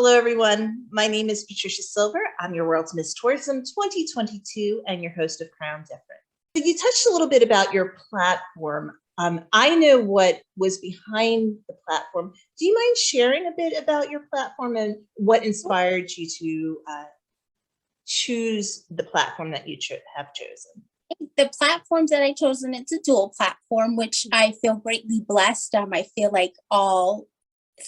Hello, everyone. My name is Patricia Silver. I'm your World's Miss Tourism 2022 and your host of Crown Different. So you touched a little bit about your platform. I know what was behind the platform. Do you mind sharing a bit about your platform and what inspired you to choose the platform that you have chosen? The platforms that I chosen, it's a dual platform, which I feel greatly blessed. I feel like all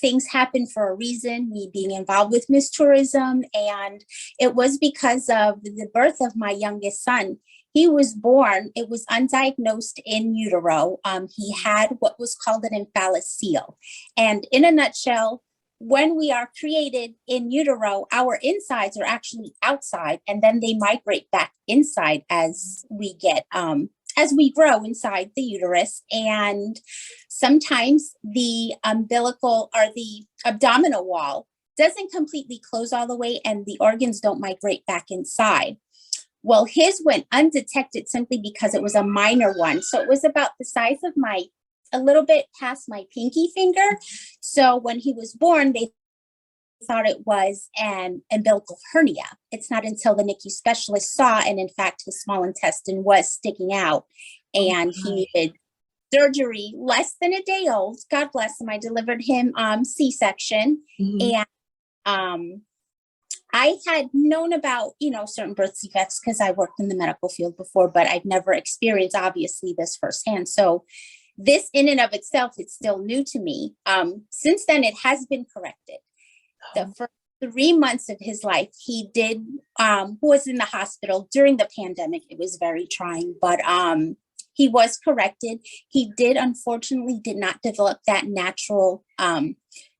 things happen for a reason, me being involved with Miss Tourism. And it was because of the birth of my youngest son. He was born, it was undiagnosed in utero. He had what was called an omphalocele. And in a nutshell, when we are created in utero, our insides are actually outside, and then they migrate back inside as we get, as we grow inside the uterus. And sometimes the umbilical or the abdominal wall doesn't completely close all the way and the organs don't migrate back inside. Well, his went undetected simply because it was a minor one. So it was about the size of a little bit past my pinky finger. So when he was born, they thought it was an umbilical hernia. It's not until the NICU specialist saw, and in fact, his small intestine was sticking out and he needed surgery less than a day old. God bless him. I delivered him C-section. And I had known about, certain birth defects because I worked in the medical field before, but I've never experienced, obviously, this firsthand. So this in and of itself, it's still new to me. Since then, it has been corrected. The first 3 months of his life, he was in the hospital during the pandemic. It was very trying, but he was corrected. He unfortunately did not develop that natural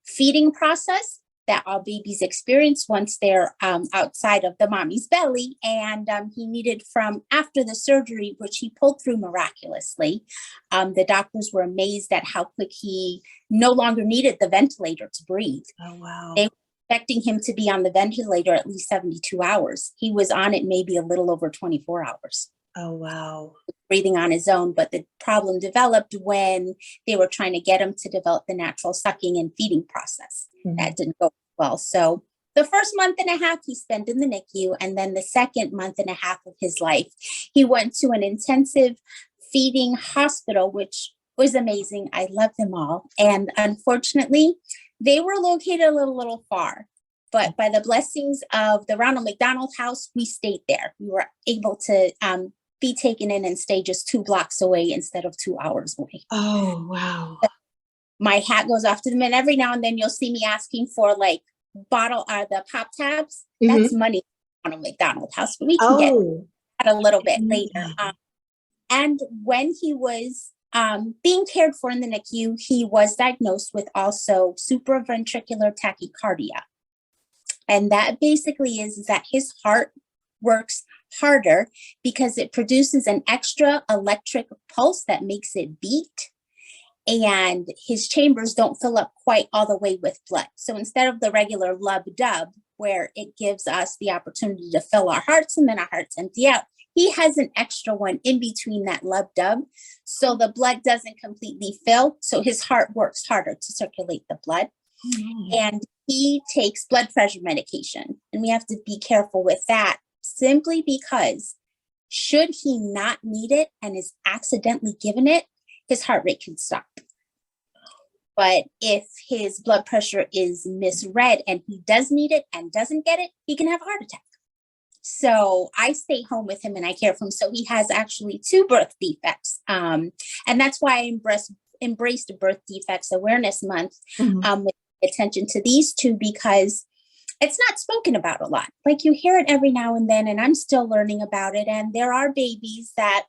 feeding process that all babies experience once they're outside of the mommy's belly. And he needed, from after the surgery, which he pulled through miraculously, the doctors were amazed at how quick he no longer needed the ventilator to breathe. Oh, wow. They were expecting him to be on the ventilator at least 72 hours. He was on it maybe a little over 24 hours. Oh, wow. Breathing on his own. But the problem developed when they were trying to get him to develop the natural sucking and feeding process. That didn't go well. So the first month and a half he spent in the NICU, and then the second month and a half of his life, he went to an intensive feeding hospital, which was amazing. I love them all. And unfortunately, they were located a little far. But by the blessings of the Ronald McDonald House, we stayed there. We were able to be taken in and stay just 2 blocks away instead of 2 hours away. Oh, wow. My hat goes off to them, and every now and then you'll see me asking for the pop tabs. That's money on a McDonald House, but we can get that a little bit later. And when he was being cared for in the NICU, he was diagnosed with also supraventricular tachycardia. And that basically is that his heart works harder because it produces an extra electric pulse that makes it beat. And his chambers don't fill up quite all the way with blood. So instead of the regular lub-dub, where it gives us the opportunity to fill our hearts and then our hearts empty out, he has an extra one in between that lub-dub. So the blood doesn't completely fill. So his heart works harder to circulate the blood. And he takes blood pressure medication. And we have to be careful with that simply because should he not need it and is accidentally given it, his heart rate can stop. But if his blood pressure is misread and he does need it and doesn't get it, he can have a heart attack. So I stay home with him and I care for him. So he has actually 2 birth defects. And that's why I embraced Birth Defects Awareness Month with attention to these 2, because it's not spoken about a lot. Like, you hear it every now and then, and I'm still learning about it. And there are babies that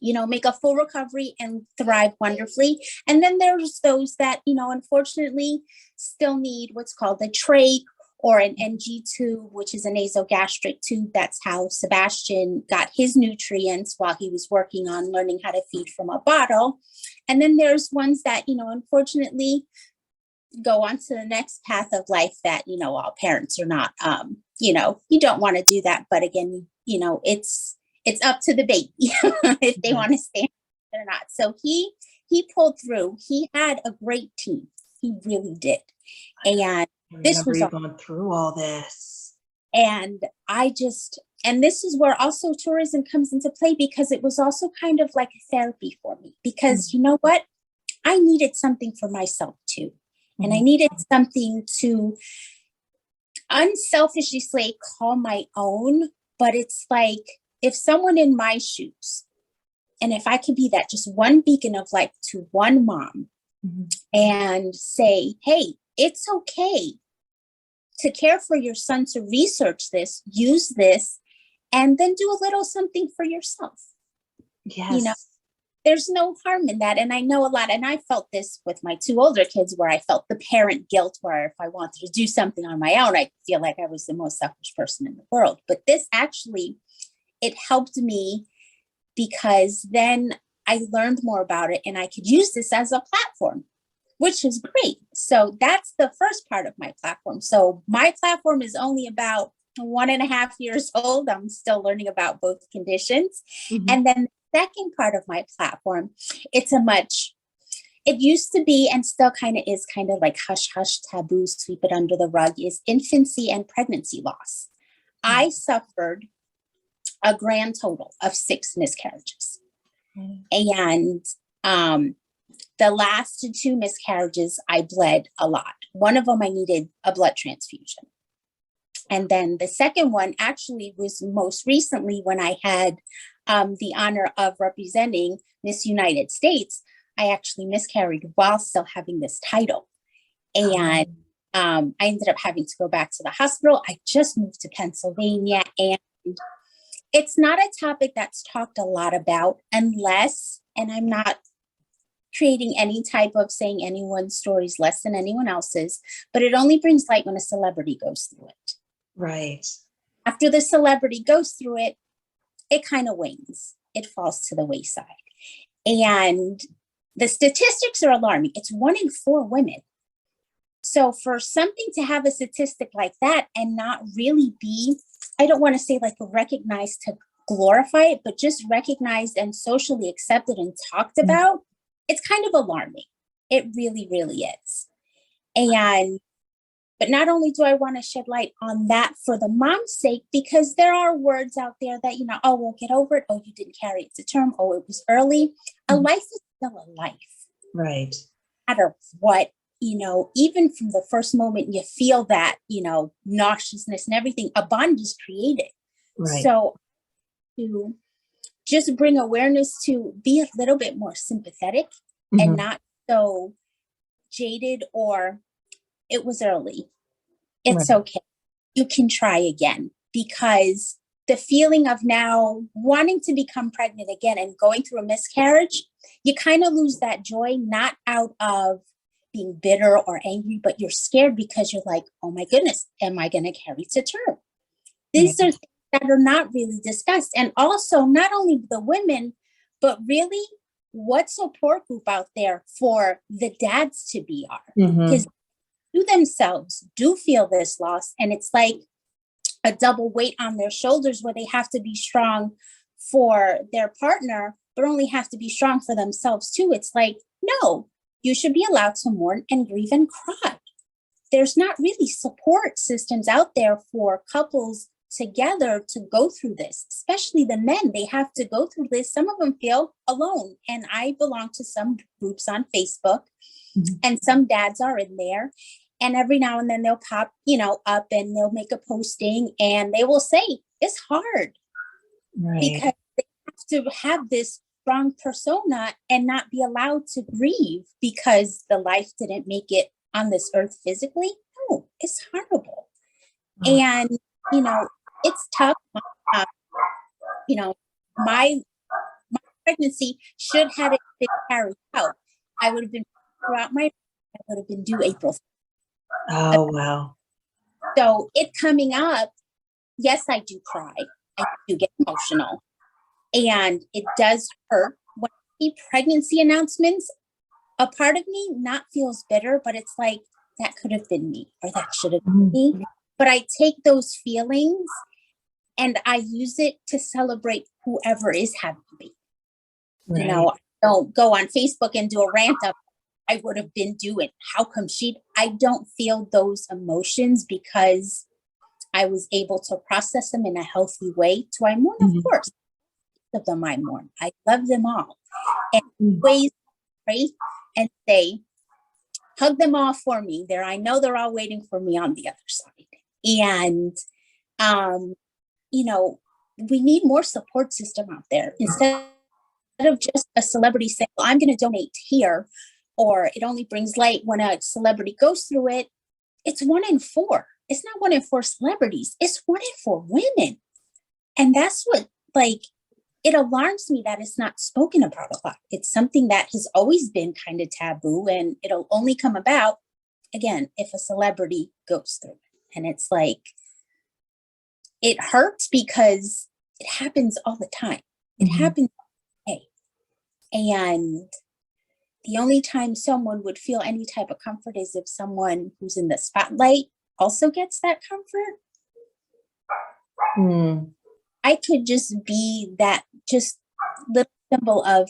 make a full recovery and thrive wonderfully. And then there's those that, unfortunately still need what's called a trach or an NG tube, which is a nasogastric tube. That's how Sebastian got his nutrients while he was working on learning how to feed from a bottle. And then there's ones that, unfortunately go on to the next path of life that, all parents are not, you don't want to do that. But again, it's up to the baby if they want to stand or not. So he pulled through. He had a great team. He really did. And I This remember was you going through all this. And and this is where also tourism comes into play, because it was also kind of like a therapy for me, because you know what? I needed something for myself too. And I needed something to unselfishly say, call my own. But it's like, if someone in my shoes, and if I could be that just one beacon of light to one mom and say, hey, it's okay to care for your son, to research this, use this, and then do a little something for yourself. Yes. You know, there's no harm in that. And I know a lot, and I felt this with my two older kids, where I felt the parent guilt, where if I wanted to do something on my own, I feel like I was the most selfish person in the world. But this actually, it helped me, because then I learned more about it and I could use this as a platform, which is great. So that's the first part of my platform. So my platform is only about 1.5 years old. I'm still learning about both conditions. And then the second part of my platform, it used to be, and still kind of is, kind of like hush, hush, taboo, sweep it under the rug, is infancy and pregnancy loss. I suffered a grand total of 6 miscarriages. And the last 2 miscarriages, I bled a lot. One of them, I needed a blood transfusion. And then the second one actually was most recently, when I had the honor of representing Miss United States. I actually miscarried while still having this title. And I ended up having to go back to the hospital. I just moved to Pennsylvania, and it's not a topic that's talked a lot about, unless, and I'm not creating any type of saying anyone's story is less than anyone else's, but it only brings light when a celebrity goes through it. Right. After the celebrity goes through it, it kind of wanes. It falls to the wayside. And the statistics are alarming. It's 1 in 4 women. So for something to have a statistic like that and not really be, I don't want to say like recognized to glorify it, but just recognized and socially accepted and talked about, it's kind of alarming. It really, really is. But not only do I want to shed light on that for the mom's sake, because there are words out there that, oh, we'll get over it. Oh, you didn't carry it to term. Oh, it was early. A life is still a life. Right. No matter what, even from the first moment you feel that, nauseousness and everything, a bond is created. Right. So to just bring awareness to be a little bit more sympathetic and not so jaded, or it was early. It's okay. You can try again, because the feeling of now wanting to become pregnant again and going through a miscarriage, you kind of lose that joy, not out of being bitter or angry, but you're scared because you're like, oh my goodness, am I going to carry to term? These are things that are not really discussed. And also not only the women, but really what support group out there for the dads to be are, because you themselves do feel this loss. And it's like a double weight on their shoulders, where they have to be strong for their partner, but only have to be strong for themselves too. It's like, no, you should be allowed to mourn and grieve and cry. There's not really support systems out there for couples together to go through this, especially the men. They have to go through this. Some of them feel alone. And I belong to some groups on Facebook, and some dads are in there. And every now and then they'll pop, up, and they'll make a posting, and they will say it's hard, because they have to have this strong persona and not be allowed to grieve because the life didn't make it on this earth physically. No, it's horrible. And, it's tough. My pregnancy, should have it been carried out, I would have been throughout I would have been due April. Oh, wow. So it coming up, yes, I do cry. I do get emotional. And it does hurt when I see pregnancy announcements. A part of me not feels bitter, but it's like, that could have been me, or that should have been me. But I take those feelings and I use it to celebrate whoever is having me. I don't go on Facebook and do a rant up. I would have been doing. How come I don't feel those emotions because I was able to process them in a healthy way. Do I mourn? Of course. Of them I mourn. I love them all. And ways pray and say, hug them all for me. I know they're all waiting for me on the other side. And we need more support system out there instead of just a celebrity saying, well, I'm going to donate here, or it only brings light when a celebrity goes through it. It's 1 in 4. It's not 1 in 4 celebrities. It's 1 in 4 women. And that's what, it alarms me that it's not spoken about a lot. It's something that has always been kind of taboo, and it'll only come about, again, if a celebrity goes through it. And it's it hurts because it happens all the time. It happens all day. And the only time someone would feel any type of comfort is if someone who's in the spotlight also gets that comfort. I could just be that just little symbol of,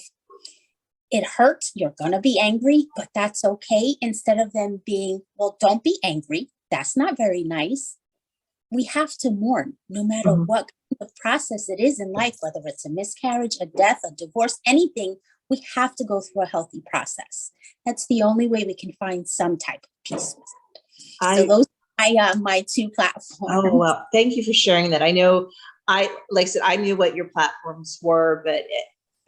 it hurts, you're going to be angry, but that's okay. Instead of them being, well, don't be angry. That's not very nice. We have to mourn no matter what kind of process it is in life, whether it's a miscarriage, a death, a divorce, anything. We have to go through a healthy process. That's the only way we can find some type of peace with it. So those are my 2 platforms. Oh, well, thank you for sharing that. I know, like I said, I knew what your platforms were, but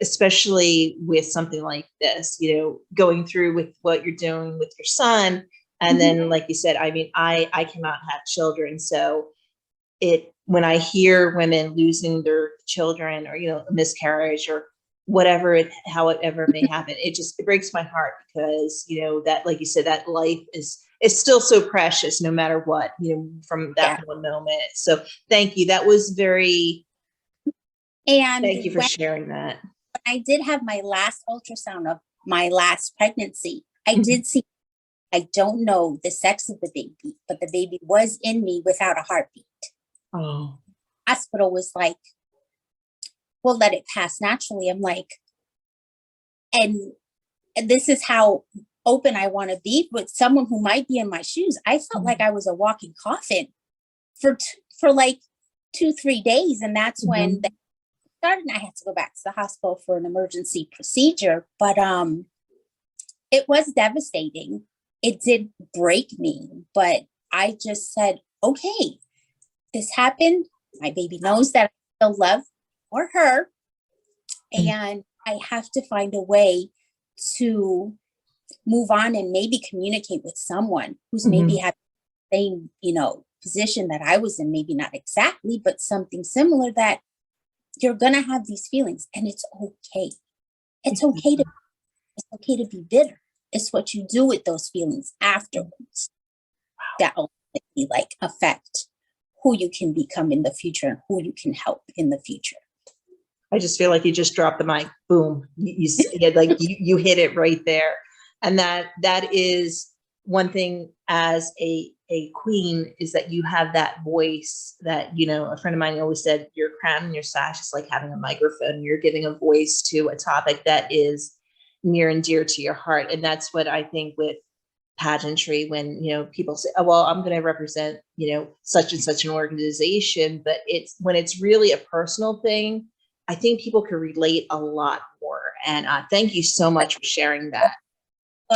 especially with something like this, going through with what you're doing with your son. And then, like you said, I mean, I cannot have children. So when I hear women losing their children, or, a miscarriage, or whatever how it ever may happen, it breaks my heart, because, that, like you said, that life is still so precious no matter what, from that one moment. So thank you. That was thank you for sharing that. When I did have my last ultrasound of my last pregnancy, I did see, I don't know the sex of the baby, but the baby was in me without a heartbeat. Oh. Hospital was like, we'll let it pass naturally. I'm like, and this is how open I want to be with someone who might be in my shoes. I felt like I was a walking coffin for 2-3 days. And that's when they started, and I had to go back to the hospital for an emergency procedure. But it was devastating. It did break me, but I just said, okay, this happened. My baby knows that I still love her. And I have to find a way to move on and maybe communicate with someone who's maybe had the same, position that I was in, maybe not exactly, but something similar, that you're going to have these feelings, and it's okay. It's okay to be bitter. It's what you do with those feelings afterwards that ultimately affect who you can become in the future and who you can help in the future. I just feel like you just dropped the mic. Boom. You hit it right there. And that is one thing as a queen, is that you have that voice that, a friend of mine always said, your crown and your sash is like having a microphone. You're giving a voice to a topic that is near and dear to your heart. And that's what I think with pageantry, when, people say, oh, well, I'm going to represent, such and such an organization, but when it's really a personal thing, I think people can relate a lot more. And thank you so much for sharing that.